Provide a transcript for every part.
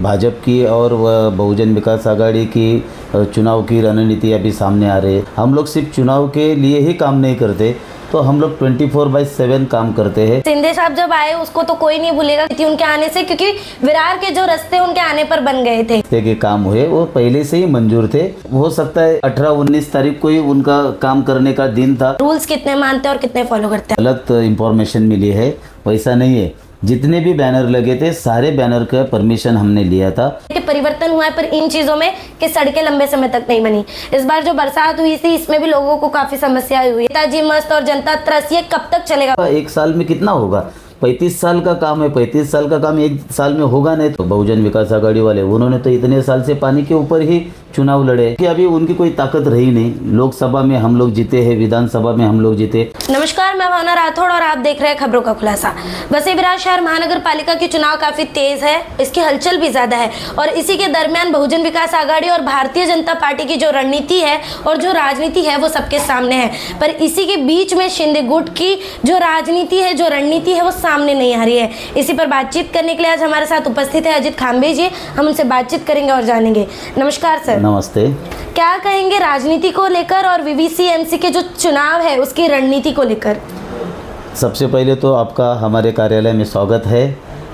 भाजपा की और बहुजन विकास आघाड़ी की चुनाव की रणनीति अभी सामने आ रही है। हम लोग सिर्फ चुनाव के लिए ही काम नहीं करते, तो हम लोग 24/7 काम करते हैं। शिंदे साहब जब आए उसको तो कोई नहीं भूलेगा उनके आने से, क्योंकि विरार के जो रास्ते उनके आने पर बन गए थे। रास्ते के काम हुए वो पहले से ही मंजूर थे। हो सकता है 18-19 तारीख को ही उनका काम करने का दिन था। रूल्स कितने मानते हैं और कितने फॉलो करते हैं? गलत इंफॉर्मेशन मिली है, वैसा नहीं है। जितने भी बैनर लगे थे सारे बैनर का परमिशन हमने लिया था। कि परिवर्तन हुआ है पर इन चीजों में कि सड़कें लंबे समय तक नहीं बनी। इस बार जो बरसात हुई थी इसमें भी लोगों को काफी समस्या हुई। नेताजी मस्त और जनता त्रस्त, ये कब तक चलेगा? एक साल में कितना होगा? 35 साल का काम है। 35 साल का काम एक साल में होगा नहीं। तो बहुजन विकास आघाड़ी वाले उन्होंने तो इतने साल से पानी के ऊपर ही चुनाव लड़े कि अभी उनकी कोई ताकत रही नहीं। लोकसभा में हम लोग जीते हैं, विधानसभा में हम लोग जीते। नमस्कार, मैं भावना राठौड़ और आप देख रहे हैं खबरों का खुलासा। वैसे विरार शहर महानगर पालिका की चुनाव काफी तेज है, इसकी हलचल भी ज्यादा है और इसी के दरमियान बहुजन विकास आघाड़ी और भारतीय जनता पार्टी की जो रणनीति है और जो राजनीति है वो सबके सामने है। पर इसी के बीच में शिंदे गुट की जो राजनीति है, जो रणनीति है वो सामने नहीं आ रही है। इसी पर बातचीत करने के लिए आज हमारे साथ उपस्थित है अजित खाम्बे जी। हम उनसे बातचीत करेंगे और जानेंगे। नमस्कार सर। नमस्ते। क्या कहेंगे राजनीति को लेकर और वीवीसीएमसी के जो चुनाव है उसकी रणनीति को लेकर? सबसे पहले तो आपका हमारे कार्यालय में स्वागत है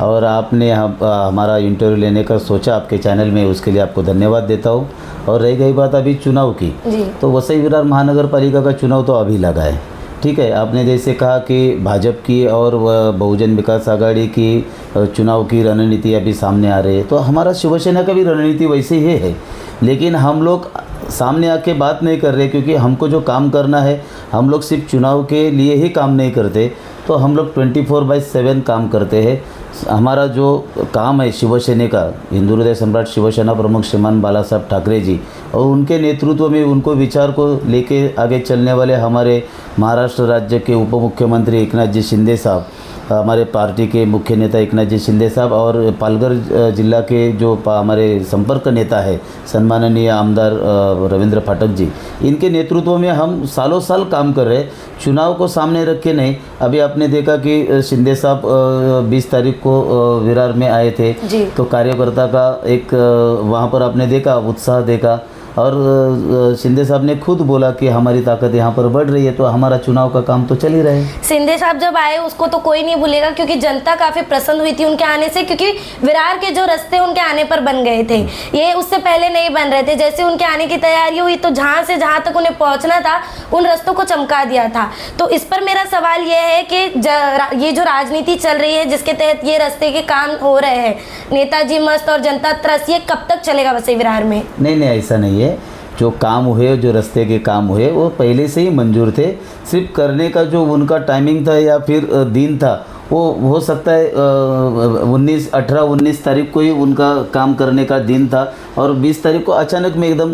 और आपने हमारा इंटरव्यू लेने का सोचा आपके चैनल में, उसके लिए आपको धन्यवाद देता हूँ। और रह गई बात अभी चुनाव की, तो वसई विरार महानगर पालिका का चुनाव तो अभी लगा है। ठीक है, आपने जैसे कहा कि भाजपा की और बहुजन विकास आघाड़ी की चुनाव की रणनीति अभी सामने आ रही है, तो हमारा शिवसेना का भी रणनीति वैसे ही है। लेकिन हम लोग सामने आके बात नहीं कर रहे, क्योंकि हमको जो काम करना है हम लोग सिर्फ चुनाव के लिए ही काम नहीं करते, तो हम लोग 24/7 काम करते हैं। हमारा जो काम है शिवसेना का, हिंदू हृदय सम्राट शिवसेना प्रमुख श्रीमान बाला साहब ठाकरे जी और उनके नेतृत्व में उनको विचार को लेके आगे चलने वाले हमारे महाराष्ट्र राज्य के उप मुख्यमंत्री एकनाथ जी शिंदे साहब, हमारे पार्टी के मुख्य नेता एकनाथ जी शिंदे साहब और पालघर जिला के जो हमारे संपर्क नेता है सम्माननीय आमदार रविंद्र फाटक जी, इनके नेतृत्व में हम सालों साल काम कर रहे हैं, चुनाव को सामने रख के नहीं। अभी आपने देखा कि शिंदे साहब 20 तारीख को विरार में आए थे, तो कार्यकर्ता का एक वहाँ पर आपने देखा उत्साह देखा और शिंदे साहब ने खुद बोला कि हमारी ताकत यहाँ पर बढ़ रही है, तो हमारा चुनाव का काम तो चल ही रहा है। शिंदे साहब जब आए उसको तो कोई नहीं भूलेगा, क्योंकि जनता काफी प्रसन्न हुई थी उनके आने से, क्योंकि विरार के जो रास्ते उनके आने पर बन गए थे, ये उससे पहले नहीं बन रहे थे। जैसे उनके आने की तैयारी हुई तो जहाँ से जहाँ तक उन्हें पहुँचना था उन रास्तों को चमका दिया था। तो इस पर मेरा सवाल ये है कि ये जो राजनीति चल रही है जिसके तहत ये रास्ते के काम हो रहे हैं, नेताजी मस्त और जनता त्रस्त, ये कब तक चलेगा वसई विरार में? नहीं, ऐसा नहीं है। जो काम हुए, जो रास्ते के काम हुए वो पहले से ही मंजूर थे। सिर्फ करने का जो उनका टाइमिंग था या फिर दिन था, वो हो सकता है 18-19 तारीख को ही उनका काम करने का दिन था और 20 तारीख को अचानक में एकदम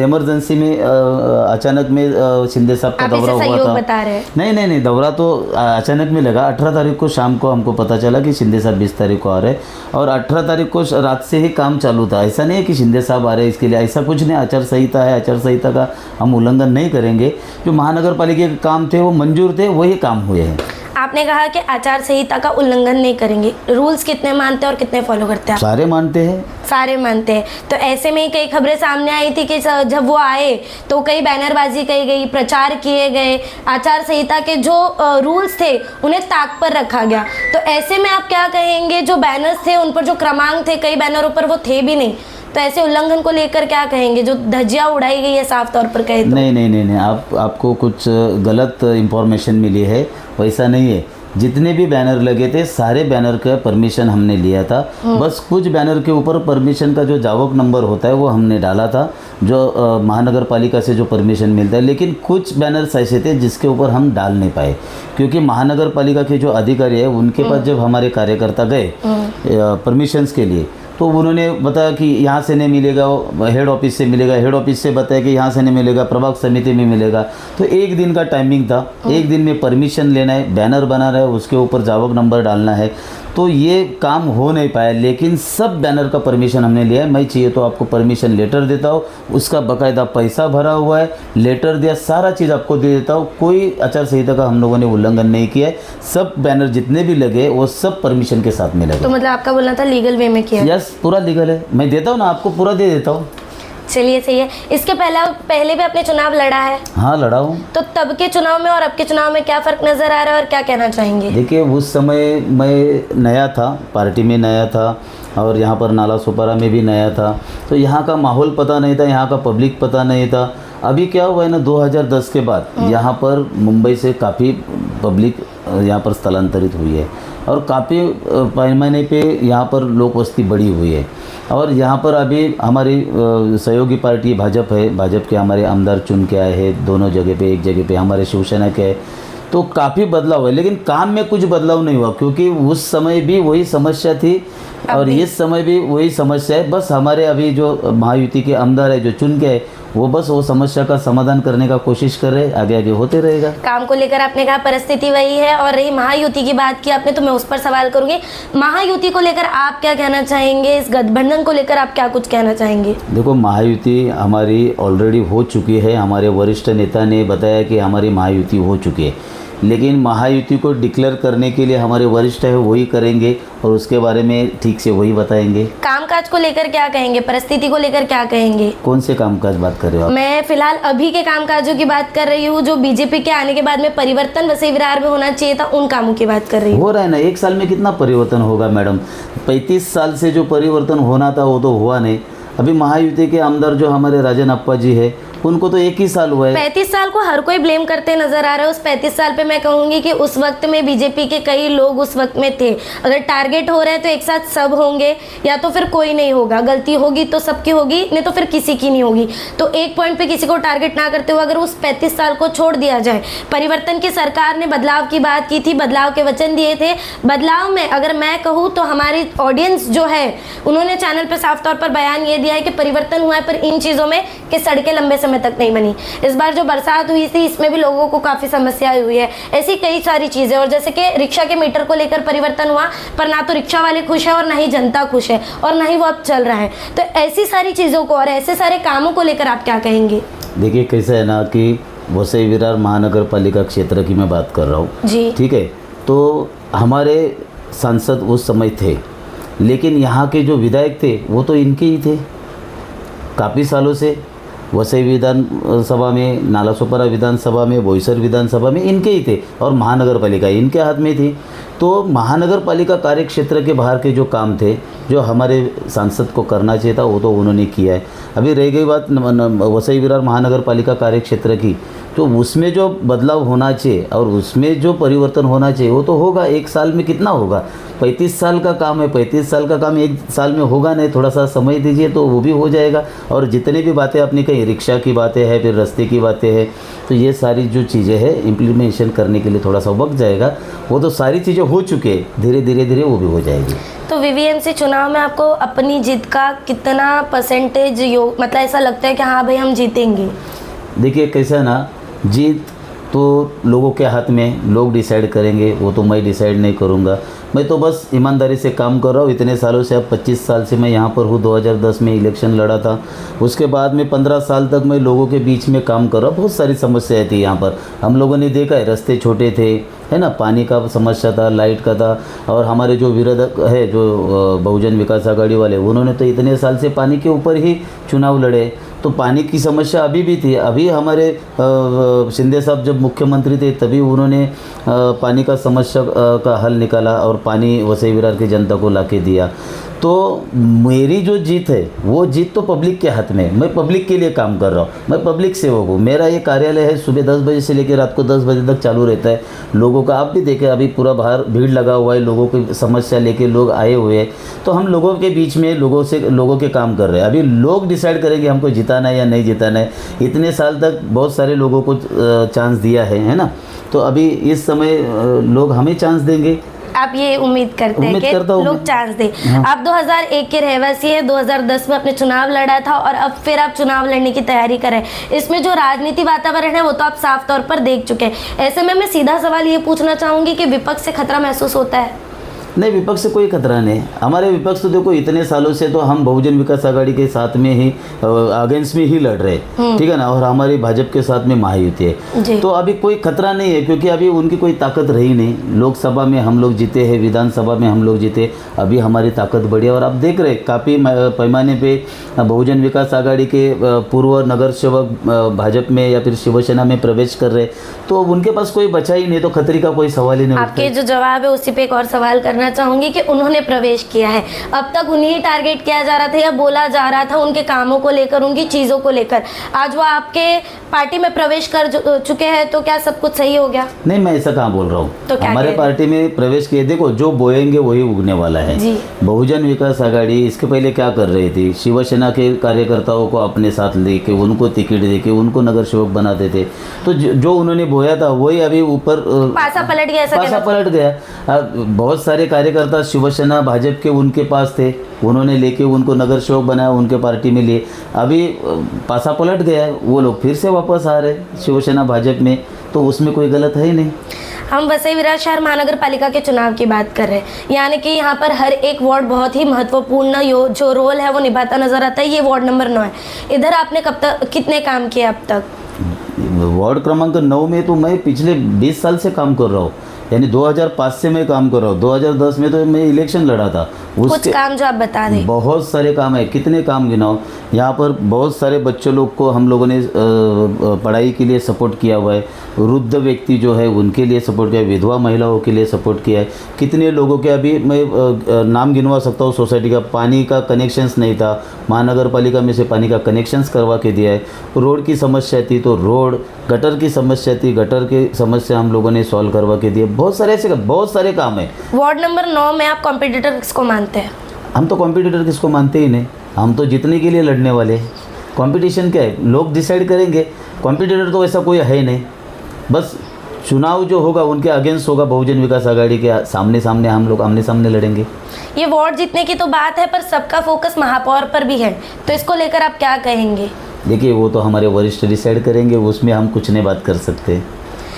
इमरजेंसी में अचानक में शिंदे साहब का दौरा हुआ था। बता रहे? नहीं, दौरा तो अचानक में लगा। 18 तारीख को शाम को हमको पता चला कि शिंदे साहब 20 तारीख को आ रहे और 18 तारीख को रात से ही काम चालू था। ऐसा नहीं है कि शिंदे साहब आ रहे इसके लिए, ऐसा कुछ नहीं। आचार संहिता है, आचार संहिता का हम उल्लंघन नहीं करेंगे। जो महानगर पालिका के काम थे वो मंजूर थे, वही काम हुए हैं। आपने कहा कि आचार संहिता का उल्लंघन नहीं करेंगे, रूल्स कितने मानते हैं और कितने फॉलो करते हैं? सारे मानते हैं। सारे मानते हैं। तो ऐसे में कई खबरें सामने आई थी कि जब वो आए तो कई बैनरबाजी की गई, प्रचार किए गए, आचार संहिता के जो रूल्स थे उन्हें ताक पर रखा गया। तो ऐसे में आप क्या कहेंगे? जो बैनर्स थे उन पर जो क्रमांक थे कई बैनरों पर वो थे भी नहीं, तो ऐसे उल्लंघन को लेकर क्या कहेंगे? जो धज्जियां उड़ाई गई है साफ तौर पर कहे तो। नहीं, आपको कुछ गलत इंफॉर्मेशन मिली है, वैसा नहीं है। जितने भी बैनर लगे थे सारे बैनर का परमिशन हमने लिया था। बस कुछ बैनर के ऊपर परमिशन का जो जावक नंबर होता है वो हमने डाला था, जो महानगर पालिका से जो परमिशन मिलता है। लेकिन कुछ बैनर्स ऐसे थे जिसके ऊपर हम डाल नहीं पाए, क्योंकि महानगर पालिका के जो अधिकारी है उनके पास जब हमारे कार्यकर्ता गए परमिशंस के लिए, तो उन्होंने बताया कि यहाँ से नहीं मिलेगा, हेड ऑफिस से मिलेगा। हेड ऑफिस से बताया कि यहाँ से नहीं मिलेगा, प्रभाग समिति में मिलेगा। तो एक दिन का टाइमिंग था, एक दिन में परमिशन लेना है, बैनर बनाना है, उसके ऊपर जावक नंबर डालना है। तो ये काम हो नहीं पाया, लेकिन सब बैनर का परमिशन हमने लिया है। मैं चाहिए तो आपको परमिशन लेटर देता हूँ, उसका बकायदा पैसा भरा हुआ है, लेटर दिया, सारा चीज़ आपको दे देता हूँ। कोई आचार संहिता का हम लोगों ने उल्लंघन नहीं किया है। सब बैनर जितने भी लगे वो सब परमिशन के साथ में लगे। तो मतलब आपका बोलना था लीगल वे में किया? यस, पूरा लीगल है। मैं देता हूँ ना, आपको पूरा दे देता हूँ। चलिए सही है। इसके पहले भी आपने चुनाव लड़ा है? हाँ, लड़ा हूँ। तो तब के चुनाव में और अब के चुनाव में क्या फ़र्क नज़र आ रहा है और क्या कहना चाहेंगे? देखिए, उस समय मैं नया था, पार्टी में नया था और यहाँ पर नाला सोपारा में भी नया था, तो यहाँ का माहौल पता नहीं था, यहाँ का पब्लिक पता नहीं था। अभी क्या हुआ है ना, 2010 के बाद यहाँ पर मुंबई से काफ़ी पब्लिक यहाँ पर स्थलांतरित हुई है और काफ़ी पैमाने पे यहाँ पर लोक वस्ती बढ़ी हुई है। और यहाँ पर अभी हमारी सहयोगी पार्टी भाजपा है, भाजपा के हमारे आमदार चुन के आए हैं दोनों जगह पे, एक जगह पे हमारे शिवसेना के है, तो काफ़ी बदलाव है। लेकिन काम में कुछ बदलाव नहीं हुआ, क्योंकि उस समय भी वही समस्या थी और इस समय भी वही समस्या है। बस हमारे अभी जो महायुति के आमदार है जो चुन के है, वो बस वो समस्या का समाधान करने का कोशिश कर रहे हैं, आगे आगे होते रहेगा। काम को लेकर आपने कहा परिस्थिति वही है, और रही महायुति की बात की आपने, तो मैं उस पर सवाल करूंगी। महायुति को लेकर आप क्या कहना चाहेंगे? इस गठबंधन को लेकर आप क्या कुछ कहना चाहेंगे? देखो, महायुति हमारी ऑलरेडी हो चुकी है। हमारे वरिष्ठ नेता ने बताया कि हमारी महायुति हो चुकी है, लेकिन महायुति को डिक्लेयर करने के लिए हमारे वरिष्ठ है वही करेंगे और उसके बारे में ठीक से वही बताएंगे। कामकाज को लेकर क्या कहेंगे? परिस्थिति को लेकर क्या कहेंगे? कौन से कामकाज बात कर रहे हो आप? मैं फिलहाल अभी के कामकाजों की बात कर रही हूँ, जो बीजेपी के आने के बाद में परिवर्तन वसई विरार में होना चाहिए था, उन कामों की बात कर रही हूँ। हो रहा है ना, एक साल में कितना परिवर्तन होगा मैडम? 35 साल से जो परिवर्तन होना था वो तो हुआ नहीं। अभी महायुति के आमदार जो हमारे राजन अप्पा जी है, उनको तो एक ही साल हुआ है। 35 साल को हर कोई ब्लेम करते नजर आ रहा है। उस 35 साल पे मैं कहूंगी कि उस वक्त में बीजेपी के कई लोग उस वक्त में थे। अगर टारगेट हो रहा है तो एक साथ सब होंगे, या तो फिर कोई नहीं होगा। गलती होगी तो सबकी होगी, नहीं तो फिर किसी की नहीं होगी। तो एक पॉइंट पे किसी को टारगेट ना करते हुए अगर उस 35 साल को छोड़ दिया जाए। परिवर्तन की सरकार ने बदलाव की बात की थी, बदलाव के वचन दिए थे। बदलाव में अगर मैं कहूँ तो हमारी ऑडियंस जो है, उन्होंने चैनल पर साफ तौर पर बयान ये दिया है कि परिवर्तन हुआ है, पर इन चीज़ों में कि सड़कें लंबे समय तक नहीं बनी। इस बार जो बरसात हुई थी, इसमें भी लोगों को काफ़ी समस्याएं हुई है। ऐसी कई सारी चीज़ें, और जैसे कि रिक्शा के मीटर को लेकर परिवर्तन हुआ, पर ना तो रिक्शा वाले खुश है और ना ही जनता खुश है, और ना ही वो अब चल रहा है। तो ऐसी सारी चीज़ों को और ऐसे सारे कामों को लेकर आप क्या कहेंगे? देखिए, कैसा है ना कि वसई विरार महानगर पालिका क्षेत्र की मैं बात कर रहा हूँ जी, ठीक है। तो हमारे सांसद उस समय थे, लेकिन यहाँ के जो विधायक थे वो तो इनके ही थे काफ़ी सालों से। वसई विधानसभा में, नालासोपारा विधानसभा में, बोईसर विधानसभा में इनके ही थे, और महानगर पालिका इनके हाथ में थी। तो महानगर पालिका कार्य क्षेत्र के बाहर के जो काम थे, जो हमारे सांसद को करना चाहिए था, वो तो उन्होंने किया है। अभी रह गई बात वसई विरार महानगर पालिका कार्य क्षेत्र की, तो उसमें जो बदलाव होना चाहिए और उसमें जो परिवर्तन होना चाहिए वो तो होगा। एक साल में कितना होगा? 35 साल का काम है, 35 साल का काम एक साल में होगा नहीं। थोड़ा सा समय दीजिए तो वो भी हो जाएगा। और जितनी भी बातें आपने कही, रिक्शा की बातें हैं, फिर रास्ते की बातें हैं, तो ये सारी जो चीज़ें हैं इम्प्लीमेंटेशन करने के लिए थोड़ा सा वक्त जाएगा। वो तो सारी चीज़ें हो चुके हैं, धीरे धीरे धीरे वो भी हो जाएगी। तो वीवीएमसी चुनाव में आपको अपनी जीत का कितना परसेंटेज मतलब ऐसा लगता है कि हाँ भाई हम जीतेंगे? देखिए, कैसा है ना, जीत तो लोगों के हाथ में, लोग डिसाइड करेंगे, वो तो मैं डिसाइड नहीं करूँगा। मैं तो बस ईमानदारी से काम कर रहा हूँ। इतने सालों से, अब 25 साल से मैं यहाँ पर हूँ। 2010 में इलेक्शन लड़ा था, उसके बाद में 15 साल तक मैं लोगों के बीच में काम कर रहा हूँ। बहुत सारी समस्याएं थी यहाँ पर, हम लोगों ने देखा है। रास्ते छोटे थे, है ना, पानी का समस्या था, लाइट का था। और हमारे जो विरोधक है, जो बहुजन विकास आघाड़ी वाले, उन्होंने तो इतने साल से पानी के ऊपर ही चुनाव लड़े। तो पानी की समस्या अभी भी थी। अभी हमारे शिंदे साहब जब मुख्यमंत्री थे तभी उन्होंने पानी का समस्या का हल निकाला और पानी वसई विरार की जनता को लाके दिया। तो मेरी जो जीत है वो जीत तो पब्लिक के हाथ में है। मैं पब्लिक के लिए काम कर रहा हूँ, मैं पब्लिक सेवक हूँ। मेरा ये कार्यालय है, सुबह 10 बजे से लेकर रात को 10 बजे तक चालू रहता है। लोगों का, आप भी देखें, अभी पूरा बाहर भीड़ लगा हुआ है, लोगों की समस्या लेके लोग आए हुए हैं। तो हम लोगों के बीच में लोगों के काम कर रहे हैं। अभी लोग डिसाइड करेंगे हमको जिताना है या नहीं जिताना है। इतने साल तक बहुत सारे लोगों को चांस दिया है ना। तो अभी इस समय लोग हमें चांस देंगे। आप ये उम्मीद करते हैं कि लोग चांस दें? हाँ। आप 2001 के रहवासी हैं, 2010 में अपने चुनाव लड़ा था और अब फिर आप चुनाव लड़ने की तैयारी करें। इसमें जो राजनीति वातावरण है वो तो आप साफ तौर पर देख चुके हैं। ऐसे में मैं सीधा सवाल ये पूछना चाहूँगी कि विपक्ष से खतरा महसूस होता है? नहीं, विपक्ष से कोई खतरा नहीं। हमारे विपक्ष तो देखो इतने सालों से तो हम बहुजन विकास आघाड़ी के साथ में ही अगेंस्ट में ही लड़ रहे, ठीक है ना, और हमारी भाजपा के साथ में महायुति है, तो अभी कोई खतरा नहीं है, क्योंकि अभी उनकी कोई ताकत रही नहीं। लोकसभा में हम लोग जीते हैं, विधानसभा में हम लोग जीते, अभी हमारी ताकत बढ़ी। और आप देख रहे काफ़ी पैमाने पे बहुजन विकास आघाड़ी के पूर्व नगर सेवक भाजपा में या फिर शिवसेना में प्रवेश कर रहे, तो उनके पास कोई बचा ही नहीं, तो खतरे का कोई सवाल ही नहीं। आपके जो जवाब है उसी पे एक और सवाल करना चाहूंगी कि उन्होंने प्रवेश किया है, अब तक उन्हें टारगेट किया जा रहा था या बोला जा रहा था उनके कामों को लेकर, उनकी चीज़ों को लेकर, आज वो आपके पार्टी में प्रवेश कर चुके हैं, तो क्या सब कुछ सही हो गया? नहीं, मैं ऐसा कहाँ बोल रहा हूँ, तो हमारे पार्टी में प्रवेश किए, देखो जो बोएंगे वही उगने वाला है। बहुजन विकास आघाड़ी इसके पहले क्या कर रही थी, शिवसेना के कार्यकर्ताओं को अपने साथ लेके उनको टिकट देके उनको नगर सेवक बनाते थे, तो जो उन्होंने बोया था वही अभी ऊपर पासा पलट गया, पासा पलट गया। बहुत सारे कार्यकर्ता शिवसेना भाजपा के उनके पास थे, उन्होंने लेके उनको नगर सेवक बनाया, उनके पार्टी में लिए, अभी पासा पलट गया, वो लोग फिर से वापस आ रहे शिवसेना भाजपा में, तो उसमें कोई गलत है ही नहीं। हम वसई विरार शहर महानगर पालिका के चुनाव की बात कर रहे हैं, यानी कि यहाँ पर हर एक वार्ड बहुत ही महत्वपूर्ण जो रोल है वो निभाता नजर आता है। ये वार्ड नंबर 9 है, इधर आपने कब तक कितने काम किए अब तक? वार्ड क्रमांक 9 में तो मैं पिछले 20 साल से काम कर रहा हूँ, यानी 2005 से मैं काम कर रहा हूँ। 2010 में तो मैं इलेक्शन लड़ा था, कुछ काम जो आप बता दें। बहुत सारे काम है, कितने काम गिनाओ। यहाँ पर बहुत सारे बच्चों लोग को हम लोगों ने पढ़ाई के लिए सपोर्ट किया हुआ है, वृद्ध व्यक्ति जो है उनके लिए सपोर्ट किया है, विधवा महिलाओं के लिए सपोर्ट किया है। कितने लोगों के अभी मैं नाम गिनवा सकता हूँ, सोसाइटी का पानी का कनेक्शंस नहीं था, महानगर पालिका में से पानी का कनेक्शंस करवा के दिया है। रोड की समस्या थी तो रोड, गटर की समस्या थी, गटर की समस्या हम लोगों ने सॉल्व करवा के दिए। बहुत सारे ऐसे बहुत सारे काम है। वार्ड नंबर 9 में आप कॉम्पिटिटर किसको मानते हैं? हम तो कॉम्पिटिटर किसको मानते ही नहीं, हम तो जीतने के लिए लड़ने वाले हैं। कंपटीशन क्या है, लोग डिसाइड करेंगे। कॉम्पिटिटर तो ऐसा कोई है ही नहीं, बस चुनाव जो होगा उनके अगेंस्ट होगा, बहुजन विकास आघाड़ी के सामने सामने हम लोग आमने सामने लड़ेंगे। ये वार्ड जीतने की तो बात है, पर सबका फोकस महापौर पर भी है, तो इसको लेकर आप क्या कहेंगे? देखिए वो तो हमारे वरिष्ठ डिसाइड करेंगे, उसमें हम कुछ नहीं बात कर सकते।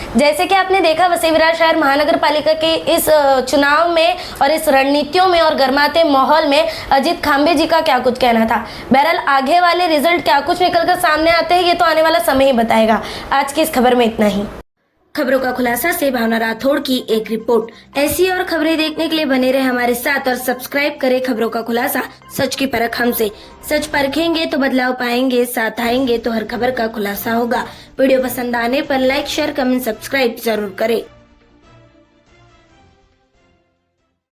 जैसे कि आपने देखा वसई विरार शहर महानगर पालिका के इस चुनाव में और इस रणनीतियों में और गर्माते माहौल में अजीत खाम्बे जी का क्या कुछ कहना था। बहरहाल आगे वाले रिजल्ट क्या कुछ निकलकर सामने आते हैं ये तो आने वाला समय ही बताएगा। आज की इस खबर में इतना ही। खबरों का खुलासा से भावना राठौड़ की एक रिपोर्ट। ऐसी और खबरें देखने के लिए बने रहे हमारे साथ और सब्सक्राइब करें खबरों का खुलासा, सच की परख हमसे। सच परखेंगे तो बदलाव पाएंगे, साथ आएंगे तो हर खबर का खुलासा होगा। वीडियो पसंद आने पर लाइक, शेयर, कमेंट, सब्सक्राइब जरूर करें।